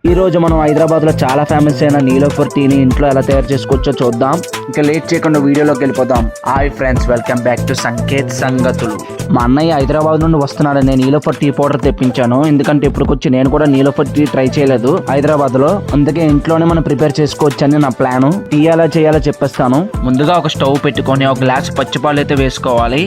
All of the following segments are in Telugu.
ఈ రోజు మనం హైదరాబాద్ లో చాలా ఫేమస్ అయిన నీలోఫర్ టీని ఇంట్లో ఎలా తయారు చేసుకోవచ్చో చూద్దాం. ఇంకా లేట్ చేయకుండా వీడియోలోకి వెళ్ళిపోదాం. Hi friends, welcome back to Sanket సంగతులు. మా అన్నయ్య హైదరాబాద్ నుండి వస్తున్నాడని నేను నీలోఫర్ టీ పౌడర్ తెప్పించాను. ఎందుకంటే ఇప్పటికొచ్చి నేను కూడా నీలోఫర్ టీ ట్రై చేయలేదు హైదరాబాద్ లో. అందుకే ఇంట్లోనే మనం ప్రిపేర్ చేసుకోవచ్చని నా ప్లాన్. టీ ఎలా చేయాలో చెప్పేస్తాను. ముందుగా ఒక స్టవ్ పెట్టుకొని ఒక గ్లాస్ పచ్చిపాలు అయితే వేసుకోవాలి.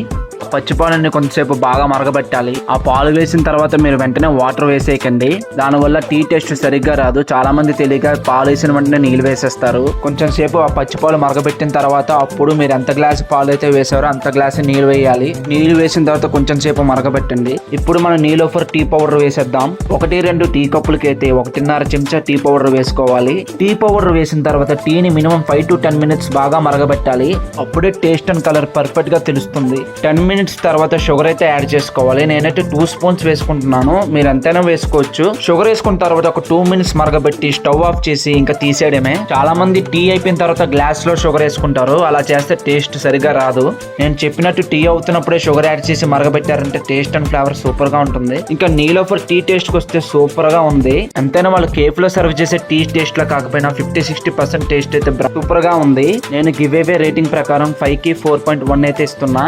పచ్చిపాలని కొంతసేపు బాగా మరగబెట్టాలి. ఆ పాలు వేసిన తర్వాత మీరు వెంటనే వాటర్ వేసేయకండి, దానివల్ల టీ టేస్ట్ సరిగ్గా రాదు. చాలా మంది తెలియక పాలు వేసిన వెంటనే నీళ్ళు వేసేస్తారు. కొంచెం సేపు ఆ పచ్చిపాలు మరగబెట్టిన తర్వాత అప్పుడు మీరు ఎంత గ్లాసు పాలు అయితే వేసారో అంత గ్లాసు నీళ్ళు వేయాలి. నీళ్ళు వేసిన తర్వాత కొంచెం సేపు మరగబెట్టండి. ఇప్పుడు మనం నీలోఫర్ టీ పౌడర్ వేసేద్దాం. 1-2 టీ కప్పులకి అయితే 1.5 చెంచా టీ పౌడర్ వేసుకోవాలి. టీ పౌడర్ వేసిన తర్వాత టీని మినిమం 5 to 10 minutes బాగా మరగబెట్టాలి. అప్పుడే టేస్ట్ అండ్ కలర్ పర్ఫెక్ట్ గా తెలుస్తుంది. 10 minutes తర్వాత షుగర్ అయితే యాడ్ చేసుకోవాలి. నేనైతే 2 spoons వేసుకుంటున్నాను, మీరు ఎంతైనా వేసుకోవచ్చు. షుగర్ వేసుకున్న తర్వాత ఒక 2 minutes మరగబెట్టి స్టవ్ ఆఫ్ చేసి ఇంకా తీసేయడమే. చాలా మంది టీ అయిపోయిన తర్వాత గ్లాస్ లో షుగర్ వేసుకుంటారు, అలా చేస్తే టేస్ట్ సరిగా రాదు. నేను చెప్పినట్టు టీ అవుతున్నప్పుడే షుగర్ యాడ్ చేసి మరగబెట్టారంటే టేస్ట్ అండ్ ఫ్లేవర్ సూపర్ గా ఉంటుంది. ఇంకా నీలోఫర్ టీ టేస్ట్ కి వస్తే సూపర్ గా ఉంది. ఎంతైనా వాళ్ళు కేఫ్ లో సర్వ్ చేసే టీ టేస్ట్ లా కాకపోయినా 50-60% టేస్ట్ అయితే సూపర్ గా ఉంది. నేను గివ్ అవే రేటింగ్ ప్రకారం 5కి 4.1 అయితే ఇస్తున్నా.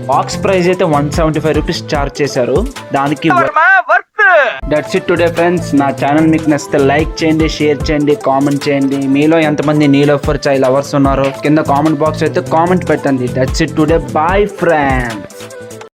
బాక్స్ ప్రైస్ అయితే 175 రూపీస్ చార్జ్ చేశారు. దానికి దట్స్ ఇట్ టుడే ఫ్రెండ్స్. నా ఛానల్ మీకు నచ్చితే లైక్ చేయండి, షేర్ చేయండి, కామెంట్ చేయండి. మీలో ఎంతమంది నీలోఫర్ చాయ్ లవర్స్ ఉన్నారో కింద కామెంట్ బాక్స్ అయితే కామెంట్ పెట్టండి. That's it today. Bye friends.